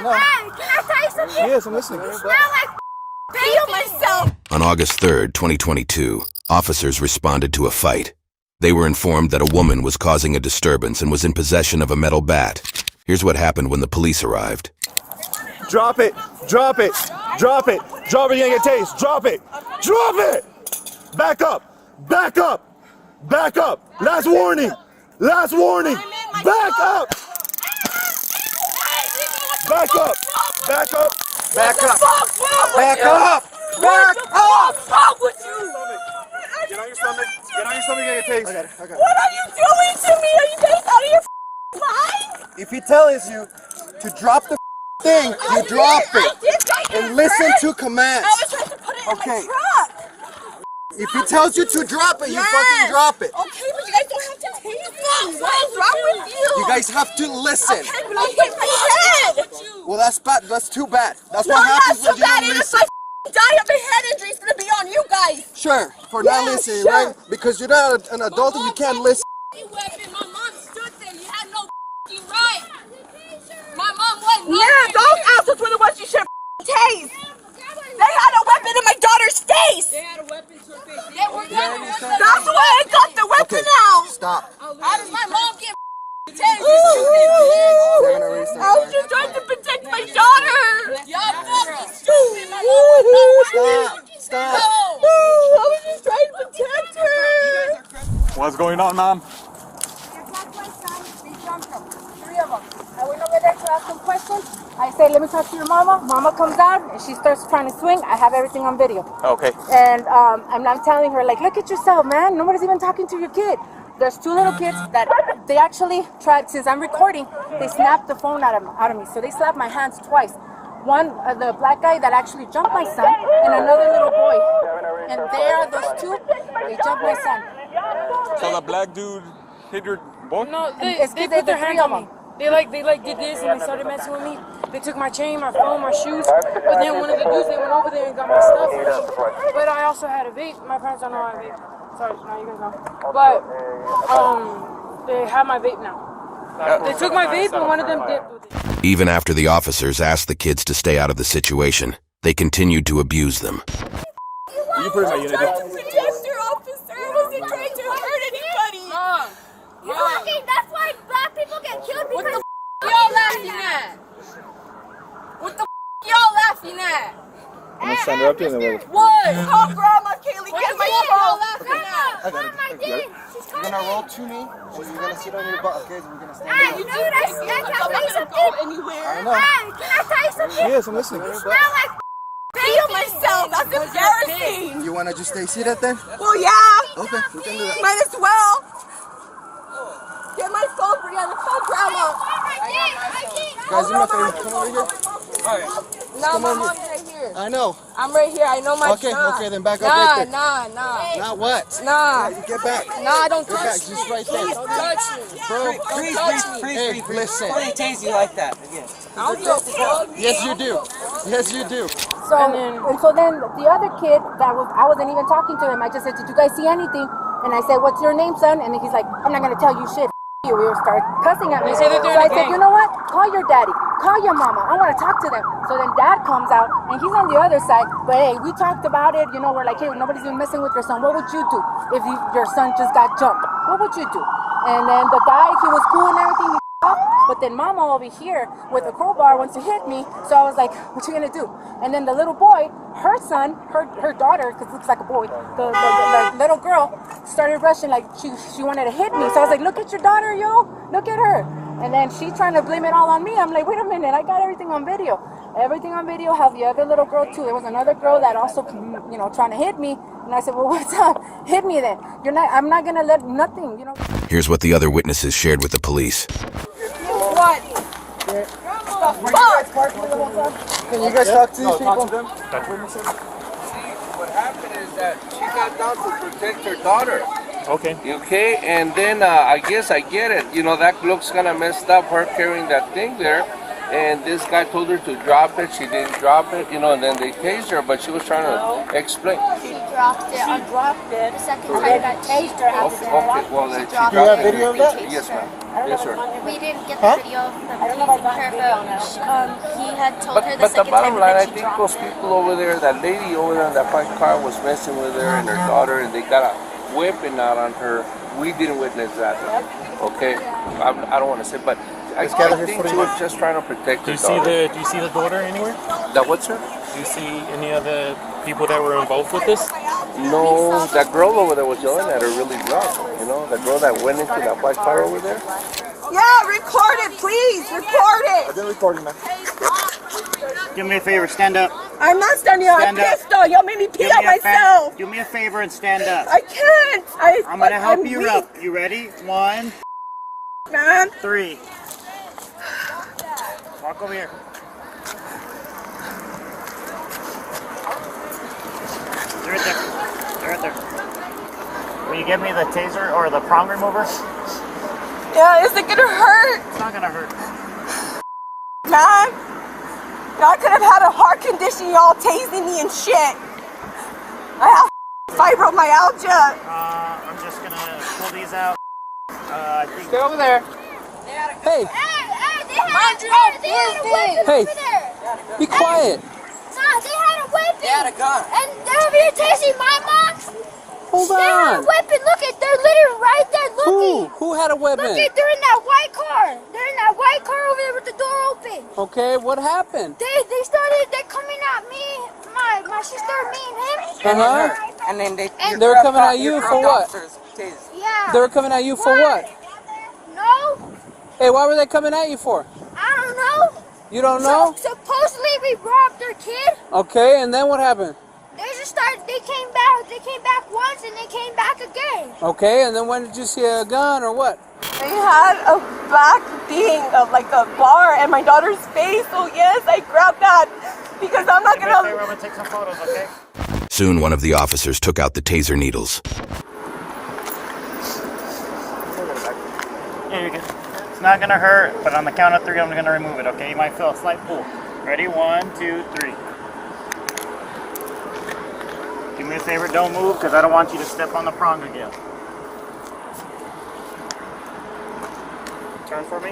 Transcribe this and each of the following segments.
No. Hey, can I tell you something? Yes, I'm listening. You smell like feel myself. On August 3rd, 2022, officers responded to a fight. They were informed that a woman was causing a disturbance and was in possession of a metal bat. Here's what happened when the police arrived. Drop it. Drop it. Drop it. Drop it. You're gonna get tased. Drop it. Drop it. Back up. Back up. Back up. Last warning. Last warning. Back up. Back up. Back up. Back up. Back up. Back up. What's wrong with you? Get on your stomach. Get on your stomach and get tased. I got it. What are you doing to me? Are you guys out of your mind? If he tells you to drop the thing, you drop it. And listen to commands. I was trying to put it in my truck. If he tells you to drop it, you fucking drop it. Okay, but you guys don't have to tase me. What is wrong with you? You guys have to listen. Okay, but I hit my head. Well, that's bad. That's too bad. That's No, what not happens so when you bad. don't And if listen. I die of a head injury, it's gonna be on you guys. Sure, for Yeah, not listening, sure. right? Because you're not an adult and you can't listen. Weapon. My mom stood there. You had no right. My mom wasn't. Yeah, those assholes were the ones you should have tased. They had a weapon in my daughter's face. They had a weapon to her face. They were That's why I got the weapon out. Stop. How does my mom get tased? I was just trying to protect my daughter. Y'all fucking stupid. My mom was not. Stop. I was just trying to protect her. What's going on, Mom? Three of them. I went over there to ask them questions. I say, let me talk to your mama. Mama comes out and she starts trying to swing. I have everything on video. Okay. And I'm telling her, like, look at yourself, man. Nobody's even talking to your kid. There's two little kids that they actually tried, since I'm recording, they snapped the phone out of me. So they slapped my hands twice. One, the black guy that actually jumped my son, and another little boy. And there, those two, they jumped my son. So the black dude hit your boy? No, It's they 'cause put their three hands of on me. them. They did this and they started messing with me. They took my chain, my phone, my shoes. But then one of the dudes, they went over there and got my stuff. But I also had a vape. My parents don't know I vape. Sorry, now you guys know. But they have my vape now. They took my vape and one of them did with it. Even after the officers asked the kids to stay out of the situation, they continued to abuse them. You put in my unit. Trying to protect your officer. I wasn't trying to hurt anybody. That's why black people get killed What because the y'all laughing at? What the y'all laughing at? I'm gonna stand her up to you. What? call Grandma Kaylee. What Get the my y'all phone. laughing at? Grandma did. She's You're gonna roll to me, and you're gonna sit on your butt, okay? So we're gonna stand Hey, up. you know what I said? Can I tell you something? I know. Hey, can I tell you something? Yes, I'm listening. You smell like feel myself. That's embarrassing. You wanna just stay seated then? Well, yeah. Okay, we can do that. Might as well. Get my phone, Brianna. Call Grandma. Guys, you know, can you come over here? No, my mom's right here. I know. I'm right here. I know my Okay, son. okay, then back up right there. Nah. Not what? Nah. You get back. Nah, don't Get back, touch me. just right there. Don't touch me. Bro, Freeze, hey, listen. Why do you tase you like that? Again. I don't give a fuck. Yes, you do. Yes, you do. So then the other kid I wasn't even talking to him. I just said, did you guys see anything? And I said, what's your name, son? And then he's like, I'm not gonna tell you shit. We will start cussing at me. They say that they're So in I a said, gang. you know what? Call your daddy. Call your mama. I want to talk to them. So then dad comes out and he's on the other side. But hey, we talked about it. You know, we're like, hey, nobody's been messing with your son. What would you do if your son just got jumped? What would you do? And then the guy, he was cool and everything. But then mama over here with a crowbar wants to hit me. So I was like, what you gonna do? And then the little boy, her son, her daughter, because it looks like a boy, the little girl started rushing like she wanted to hit me. So I was like, look at your daughter, yo. Look at her. And then she's trying to blame it all on me. I'm like, wait a minute, I got everything on video. Everything on video, have the other little girl too. There was another girl that also, you know, trying to hit me. And I said, well, what's up? Hit me then. I'm not gonna let nothing, you know. Here's what the other witnesses shared with the police. What? Can you guys talk to these people? What happened is that she got down to protect her daughter. Okay. Okay, and then I guess I get it. You know, that looks kind of messed up, her carrying that thing there. And this guy told her to drop it. She didn't drop it, you know, and then they tased her, but she was trying to explain. She dropped it. She dropped it. The second And time then that tased her after Okay, that. well, then she dropped dropped have it. video of that? Yes, ma'am. Yes, sir. we didn't get the video of them tasing her, but he had told her the But the second bottom time line, I that she think dropped those it. people over there, that lady over there in that white car was messing with her and her daughter, and they got a whipping out on her. We didn't witness that. Okay, I don't want to say, but I think she was just trying to protect her daughter. Do you see the daughter anywhere? That what, sir? Do you see any of the people that were involved with this? No, that girl over there was yelling at her really loud. You know, the girl that went into that white car over there. Yeah, record it, please. Record it. I've been recording, man. Do me a favor, stand up. I'm not standing on a Stand up. pistol. Y'all made me pee on Do myself. me a favor and stand up. I can't. I'm gonna help you weak, up. You ready? 1, man. 3. Walk over here. They're right there. They're right there. Will you give me the taser or the prong remover? Yeah, is it gonna hurt, It's not gonna hurt. man? I could have had a heart condition, y'all tasing me and shit. I have fibromyalgia. I'm just gonna pull these out. I think. Stay over there. Hey, hey, be quiet. Nah, they had a weapon. They had a gun. And they're over here tasing my mom. Hold They had a on. weapon. Look at, they're literally right there looking. Who had a weapon? Look at, they're in that white car. They're in that white car over there with the door open. Okay, what happened? They're coming at me, my sister, me and him. Uh-huh. And then They were coming at you for what? Yeah. They were coming at you for what? No, Hey, what were they coming at you for? I don't know. You don't know? So, supposedly we robbed their kid. Okay, and then what happened? They came back. They came back once and they came back again. Okay, and then when did you see a gun or what? They had a black thing of like a bar and my daughter's face. So yes, I grabbed that because I'm not Do me a favor, gonna. I'm gonna take some photos, okay? Soon, one of the officers took out the taser needles. Yeah, you're good. It's not gonna hurt, but on the count of 3, I'm gonna remove it, okay? You might feel a slight pull. Ready? 1, 2, 3. Do me a favor, don't move, because I don't want you to step on the prong again. Turn for me.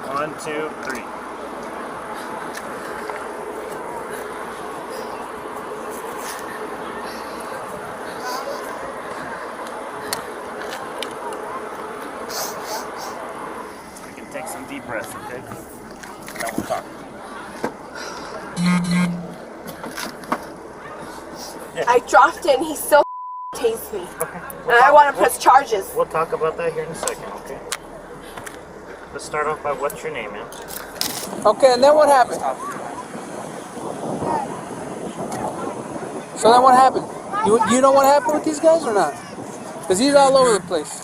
1, 2, 3. We can take some deep breaths, okay? Then we'll talk. I dropped it and he still tased me. Okay. And I want to press charges. We'll talk about that here in a second, okay? Let's start off by what's your name, man? Okay, and then what happened? So then what happened? You know what happened with these guys or not? Because he's all over the place.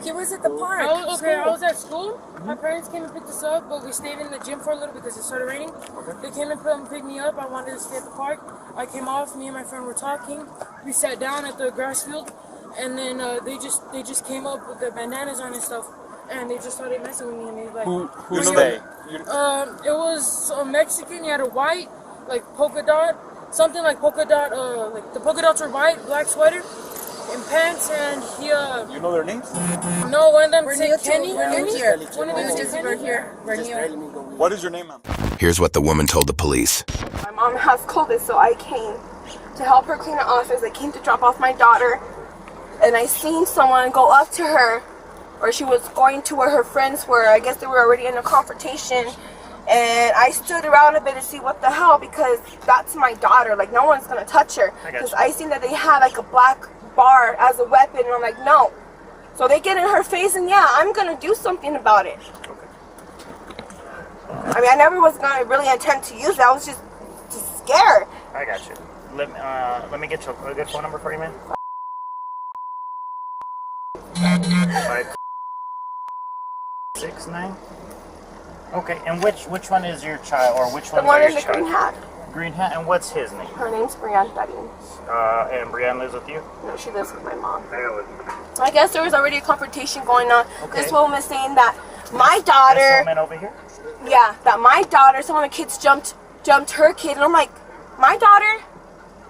He was at the park. I was at school. My parents came and picked us up, but we stayed in the gym for a little because it started raining. They came and picked me up. I wanted to stay at the park. I came off. Me and my friend were talking. We sat down at the grass field, and then they just came up with the bandanas on and stuff, and they just started messing with me. And they was like, Who's they? It was a Mexican. He had a white, like polka dot, something like polka dot. Like the polka dots were white, black sweater, and pants, and he. You know their names? No, one of them We're said new Kenny. We're here. One of them said We're Kenny. here. We're new. What is your name, ma'am? Here's what the woman told the police. My mom has COVID, so I came to help her clean her office. I came to drop off my daughter, and I seen someone go up to her, or she was going to where her friends were. I guess they were already in a confrontation, and I stood around a bit to see what the hell, because that's my daughter. Like, no one's gonna touch her, because I seen that they had like a black bar as a weapon, and I'm like, no. So they get in her face, and yeah, I'm gonna do something about it. I mean, I never was gonna really intend to use it. I was just scared. I got you. Let me get you a good phone number for you, man. 569. Okay, and which one is your child, or which one? The one is in your the green child? hat. Green hat, and what's his name? Her name's Brianne Betty. And Brianne lives with you? No, she lives with my mom. I guess there was already a confrontation going on. Okay. This woman is saying that my daughter... This woman over here? Yeah, that my daughter, some of the kids jumped her kid, and I'm like, my daughter?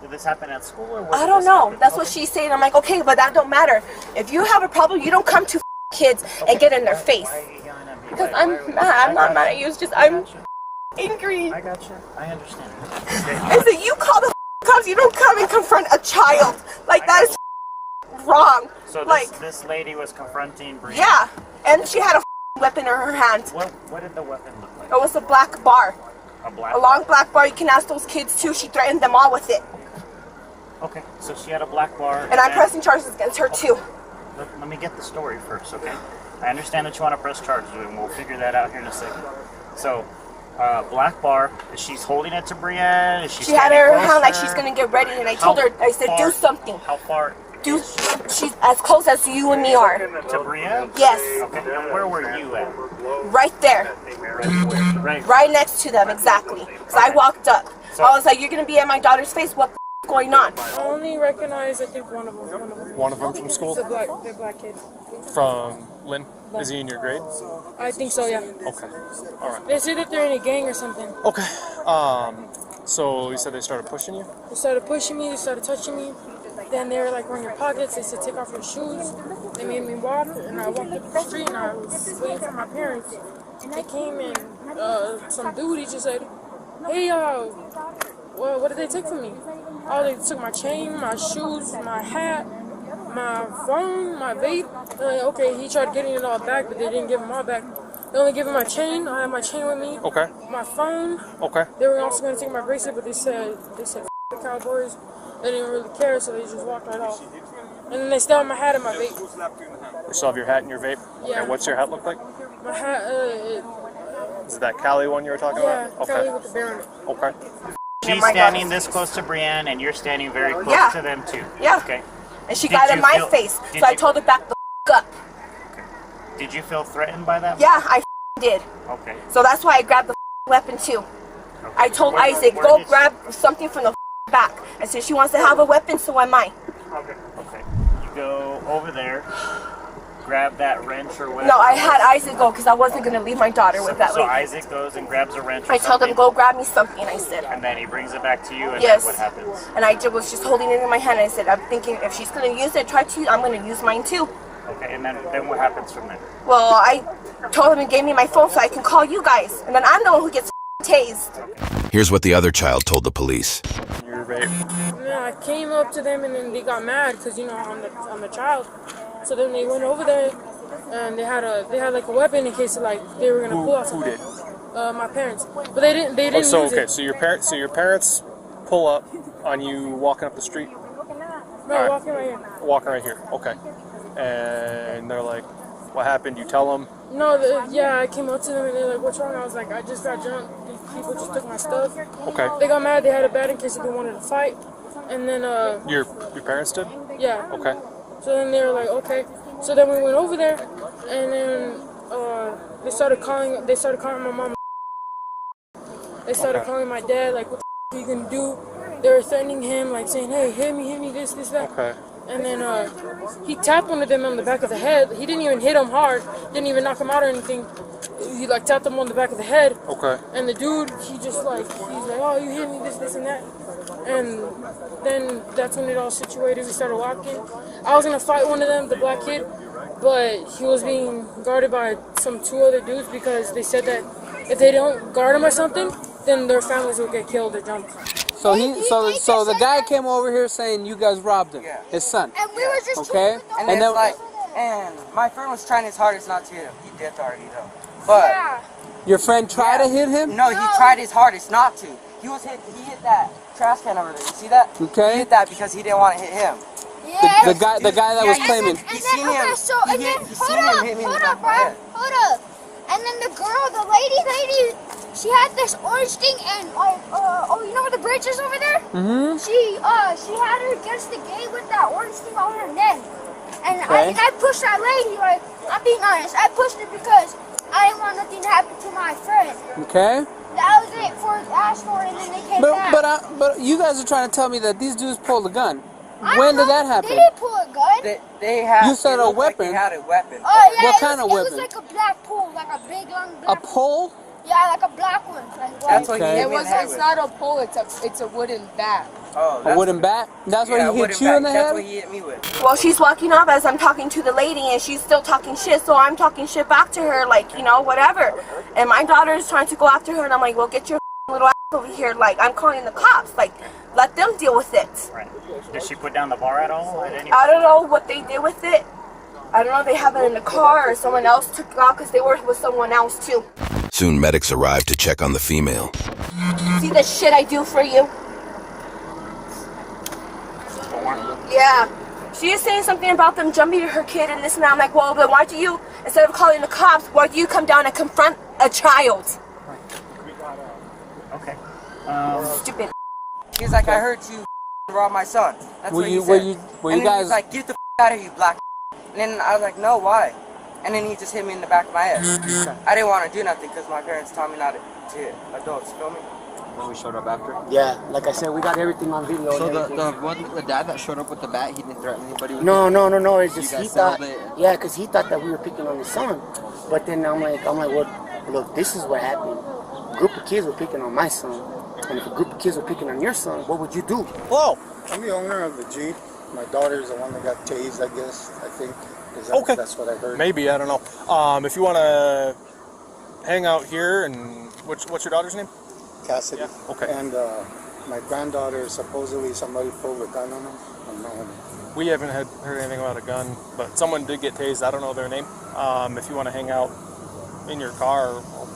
Did this happen at school or what? I don't know. That's what she's saying. I'm like, okay, but that don't matter. If you have a problem, you don't come to kids and get in their face. Because I'm mad. I'm not mad at you. It's just I'm angry. I got you. I understand. I said, you call the cops. You don't come and confront a child. Like, that is wrong. So like, this lady was confronting Brianne? Yeah, and she had a weapon in her hand. What did the weapon look like? It was a black bar. A long black bar. You can ask those kids too. She threatened them all with it. Okay, so she had a black bar. And I'm pressing charges against her too. Let me get the story first, okay? I understand that you want to press charges, and we'll figure that out here in a second. So, black bar, she's holding it to Brianne? She had it in her hand like she's going to get ready, and I told her, I said, do something. How far? She's as close as you and me are. To Brianne? Yes. Okay, and where were you at? Right there. Right next to them, exactly. So I walked up. So I was like, you're going to be at my daughter's face. What the going on? I only recognize, I think, one of them. One of them from school? The black kid. From Lynn? Is he in your grade? I think so, yeah. Okay. All right. They say that they're in a gang or something. Okay. So you said they started pushing you? They started pushing me. They started touching me. Then they were like, we're in your pockets. They said, take off your shoes. They made me walk, and I walked up the street, and I was waiting for my parents. They came, and some dude, he just said, hey, well, what did they take from me? Oh, they took my chain, my shoes, my hat, my phone, my vape. Okay, he tried getting it all back, but they didn't give him all back. They only gave him my chain. I had my chain with me. Okay. My phone. Okay. They were also going to take my bracelet, but they said F the Cowboys. They didn't really care, so they just walked right off. And then they still have my hat and my vape. You still have your hat and your vape? Yeah. And what's your hat look like? My hat, is it that Cali one you were talking about? Yeah, Cali with the bear on it. Okay. She's standing this close to Brianne, and you're standing very close to them too. Yeah. Okay. And she got in my face, so I told her back the up. Okay. Did you feel threatened by that? Yeah, I did. Okay. So that's why I grabbed the weapon too. Okay. I told Isaac, go grab something from the back. I said, she wants to have a weapon, so am I. Okay. Okay. You go over there, grab that wrench or whatever. No, I had Isaac go because I wasn't going to leave my daughter with that lady. So Isaac goes and grabs a wrench or I told him, go grab me something, I said. And then he brings it back to you, and yes. then what happens? And I was just holding it in my hand, and I said, I'm thinking if she's going to use it, try to, I'm going to use mine too. Okay, and then what happens from there? Well, I told him and gave me my phone so I can call you guys. And then I'm the one who gets tased. Here's what the other child told the police. You're right. Yeah, I came up to them and then they got mad because, you know, I'm the child. So then they went over there and they had like a weapon in case of like they were gonna pull off something. Who did? My parents. But they didn't use it. So your parents pull up on you walking up the street? No, walking right here. Walking right here. Okay. And they're like, what happened? You tell them? No, I came up to them and they're like, what's wrong? I was like, I just got drunk. These people just took my stuff. Okay. They got mad. They had a bat in case they wanted to fight. And then your parents did? Yeah. Okay. So then they were like, okay. So then we went over there, and then they started calling my mom. They started calling my dad, like, what the are you gonna do? They were threatening him, like saying, hey, hit me, this, that. Okay. And then he tapped one of them on the back of the head. He didn't even hit him hard, didn't even knock him out or anything. He like tapped him on the back of the head. Okay. And the dude, he's like, oh, you hit me, this, and that. And then that's when it all situated. We started walking. I was gonna fight one of them, the black kid, but he was being guarded by two other dudes because they said that if they don't guard him or something, then their families will get killed or jumped. So the guy came over here saying you guys robbed him, his son. And we were just okay. And then and my friend was trying his hardest not to hit him. He did already though. But your friend tried to hit him? No, he tried his hardest not to. He hit that trash can over there. You see that? Okay. He hit that because he didn't want to hit him. Yeah. The guy that was claiming. He seen him hit me in the back of my head. Hold up. And then the girl, the lady, she had this orange thing and you know where the bridge is over there? Mm-hmm. She had her against the gate with that orange thing on her neck. And I pushed that lady, like, I'm being honest, I pushed her because I didn't want nothing to happen to my friend. Okay. That was it for Ashford, and then they came back. But you guys are trying to tell me that these dudes pulled a gun. When did that happen? They didn't pull a gun. They had. You said a weapon. Like they had a weapon. Oh yeah. What kind of weapon? It was like a black pole, like a big long black. A pole? Yeah, like a black one. Like That's what he hit me in the head It's with. not a pole. It's a wooden bat. Oh, a wooden bat? That's what he hit you in the head? That's what he hit me with. Well, she's walking up as I'm talking to the lady, and she's still talking shit. So I'm talking shit back to her, like, you know, whatever. And my daughter is trying to go after her, and I'm like, well, get your little ass over here. Like, I'm calling the cops. Like, let them deal with it. Right. Did she put down the bar at all? I don't know what they did with it. I don't know if they have it in the car or someone else took it out because they were with someone else too. Soon medics arrived to check on the female. See the shit I do for you? Yeah. She is saying something about them jumping her kid and this and that. I'm like, well, then why do you, instead of calling the cops, why do you come down and confront a child? Okay. Stupid. He's like, I heard you rob my son. That's what he said. Were and you guys... he's like, get the out of here, you black. And then I was like, no, why? And then he just hit me in the back of my head. I didn't want to do nothing because my parents taught me not to hit adults. Feel me? When we showed up after? Yeah, like I said, we got everything on video. So the dad that showed up with the bat, he didn't threaten anybody with No. it? It's just he thought, yeah, because he thought that we were picking on his son. But then I'm like, well, look, this is what happened. A group of kids were picking on my son. And if a group of kids were picking on your son, what would you do? Hello. I'm the owner of the Jeep. My daughter's the one that got tased, I guess, I think. Okay. That's what I heard. Maybe, I don't know. If you want to hang out here, and what's your daughter's name? Cassidy. Yeah. Okay. And my granddaughter, supposedly somebody pulled a gun on him. We haven't heard anything about a gun, but someone did get tased. I don't know their name. If you want to hang out in your car, we'll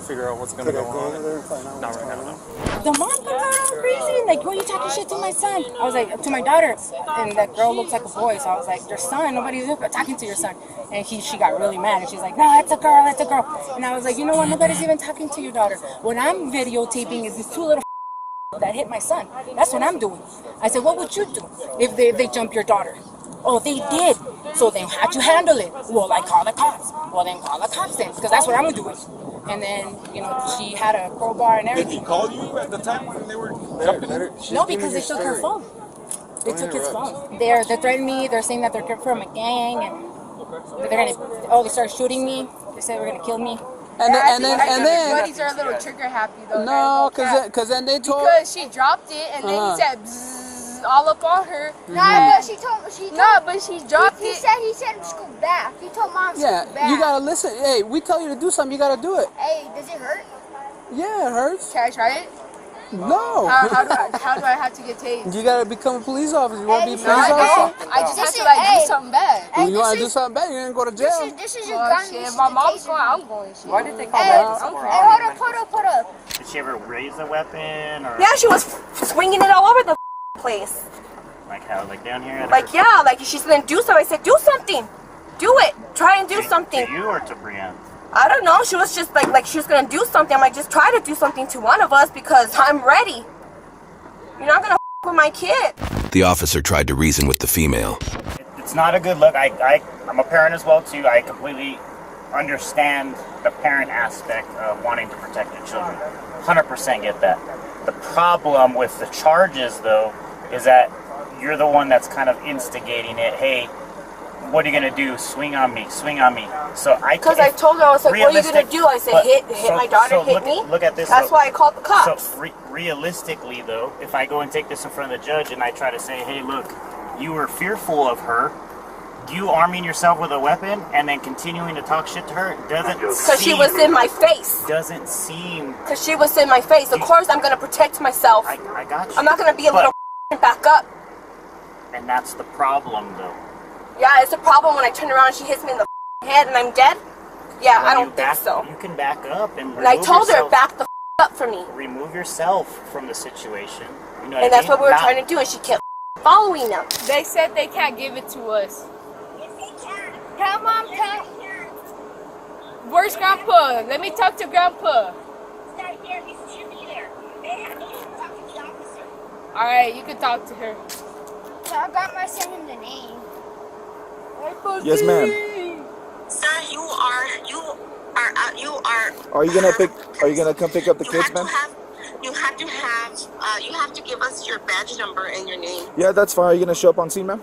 figure out what's going to go on. Over there and find out Not right now, no. The mom comes around crazy, like, why are you talking shit to my son? I was like, to my daughter. And that girl looks like a boy, so I was like, your son, nobody's talking to your son. And she got really mad, and she's like, no, it's a girl, it's a girl. And I was like, you know what, nobody's even talking to your daughter. What I'm videotaping is these two little that hit my son. That's what I'm doing. I said, what would you do if they jump your daughter? Oh, they did. So then how'd you handle it? Well, I call the cops. Well, then call the cops then, because that's what I'm doing. And then, you know, she had a crowbar and everything. Did he call you at the time when they were jumping her? No, because they took her phone. They took his phone. They're threatening me. They're saying that they're from a gang, and they started shooting me. They said we're gonna kill me. And then buddies are a little trigger happy though. No, because then they told. Because she dropped it, and then he said bzzz, all up on her. Nah, but she dropped it. He said just go back. He told mom to go back. You gotta listen. Hey, we tell you to do something, you gotta do it. Hey, does it hurt? Yeah, it hurts. Can I try it? No. How do I have to get tased? You gotta become a police officer. You wanna be a police I officer? I just have to do something bad. You wanna do something bad? You're gonna go to jail. This is your gun. Shit, if my mom's going, I'm going. Shit. Why did they call Hey, that? hold up. Did she ever raise a weapon or? Yeah, she was swinging it all over the place. Like how? Like down here? Like yeah, like she's gonna do something. I said, do something. Do it. Try and do something. To you or to Brianne? I don't know. She was just like she was gonna do something. I'm like, just try to do something to one of us because I'm ready. You're not gonna with my kid. The officer tried to reason with the female. It's not a good look. I'm a parent as well too. I completely understand the parent aspect of wanting to protect your children. 100% get that. The problem with the charges though is that you're the one that's kind of instigating it. Hey, what are you gonna do? Swing on me. So because I told her, I was like, what are you gonna do? I said, hit my daughter, hit me. Look at this. That's why I called the cops. So realistically though, if I go and take this in front of the judge and I try to say, hey, look, you were fearful of her, you arming yourself with a weapon and then continuing to talk shit to her doesn't seem... Because she was in my face. Doesn't seem... Because she was in my face. Of course I'm gonna protect myself. I got you. I'm not gonna be a little back up. And that's the problem though. Yeah, it's a problem when I turn around and she hits me in the head and I'm dead. Yeah, I don't think so. You can back up and I told her, back the up for me. Remove yourself from the situation. You know and that's what we were trying to do, and she kept following them. They said they can't give it to us. Tell mom, tell. Where's Grandpa? Let me talk to Grandpa. Alright, you can talk to her. So I got my send him the name. Yes, ma'am. Sir, you are Are you gonna come pick up the kids, man? You have to give us your badge number and your name. Yeah, that's fine. Are you gonna show up on scene, ma'am?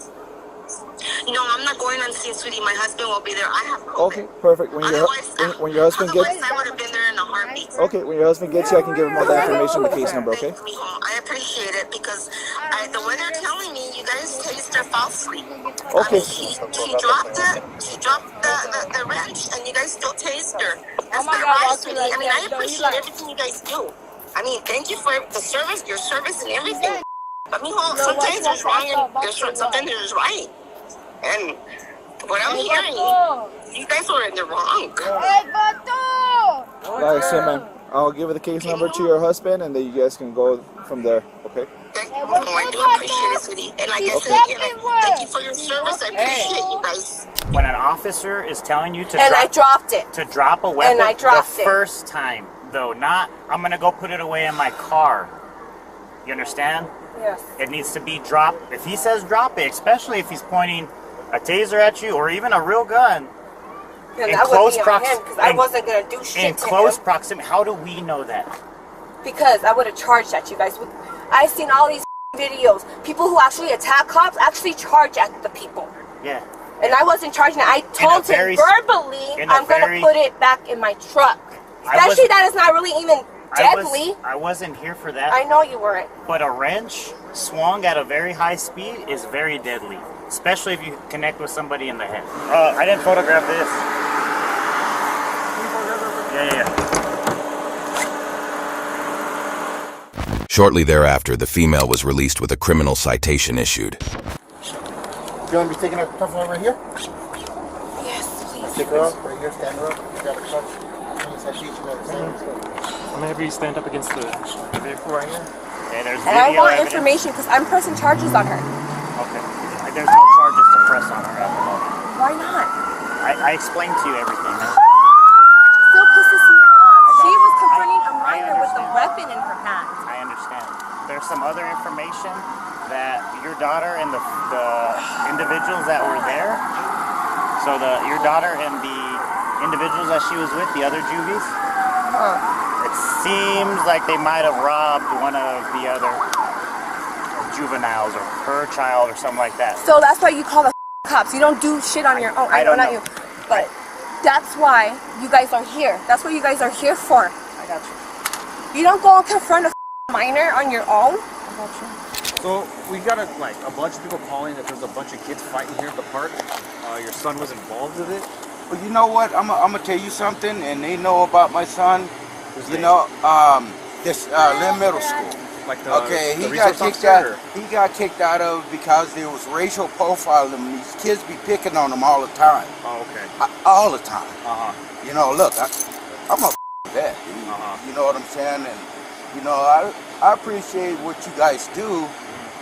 No, I'm not going on scene, sweetie. My husband will be there. I have COVID. Okay, perfect. When your husband gets, I would have been there in a heartbeat. okay, when your husband gets you, I can give him all the information, the case number. Okay. I appreciate it because the way they're telling me, you guys tased her falsely. Okay. She dropped the wrench, and you guys still tased her. That's not right, sweetie. I mean, I appreciate everything you guys do. I mean, thank you for the service, your service, and everything. But sometimes there's wrong and sometimes there's right. And what I'm hearing, you guys are in the wrong. Like I said, man, I'll give the case number to your husband, and then you guys can go from there. Okay. I do appreciate it, sweetie. And like I said again, thank you for your service. I appreciate you guys. When an officer is telling you to I dropped it. To drop a weapon And I dropped the first time, though, not I'm gonna go put it away in my car. You understand? Yes. It needs to be dropped. If he says drop it, especially if he's pointing a taser at you or even a real gun. And that would be on him because I wasn't gonna do shit in to close him. proximity. How do we know that? Because I would have charged at you guys. I've seen all these videos. People who actually attack cops actually charge at the people. Yeah. And I wasn't charging it. I told him verbally, I'm gonna put it back in my truck. Especially that is not really even deadly. I wasn't here for that. I know you weren't. But a wrench swung at a very high speed is very deadly, especially if you connect with somebody in the head. I didn't photograph this. Yeah. Shortly thereafter, the female was released with a criminal citation issued. You want to be taking her cuff right here? Yes, please. Take her up, right here, stand her up. You got a cuff. I'm gonna have you stand up against the vehicle right here. Yeah, there's And I want information because I'm pressing charges on her. Okay. There's no charges to press on her at the moment. Why not? I explained to you everything. Still pisses me off. She was confronting a minor with a weapon in her hand. I understand. There's some other information that your daughter and the individuals that were there, so your daughter and the individuals that she was with, the other juvies, it seems like they might have robbed one of the other juveniles or her child or something like that. So that's why you call the cops. You don't do shit on your own. I know, not you. But that's why you guys are here. That's what you guys are here for. I got you. You don't go and confront a minor on your own. I got you. So we got a bunch of people calling that there's a bunch of kids fighting here at the park. Your son was involved with it. Well, you know what? I'm gonna tell you something, and they know about my son. Lynn Middle School. Like he got kicked out of because there was racial profiling. These kids be picking on him all the time. Oh, okay. All the time. Uh-huh. You know, look, I'm a vet, dude. You know what I'm saying? And you know, I appreciate what you guys do,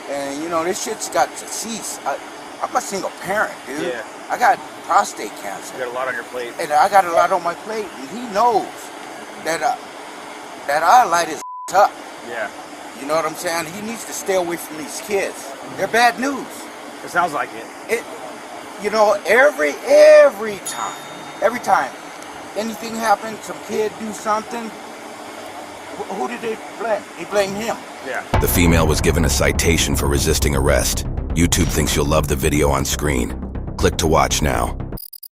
and you know, this shit's got to cease. I'm a single parent, dude. Yeah. I got prostate cancer. You got a lot on your plate. And I got a lot on my plate, and he knows that I light his up. Yeah. You know what I'm saying? He needs to stay away from these kids. They're bad news. It sounds like it. You know, every time anything happens, some kid do something, who did they blame? They blame him. Yeah. The female was given a citation for resisting arrest. YouTube thinks you'll love the video on screen. Click to watch now.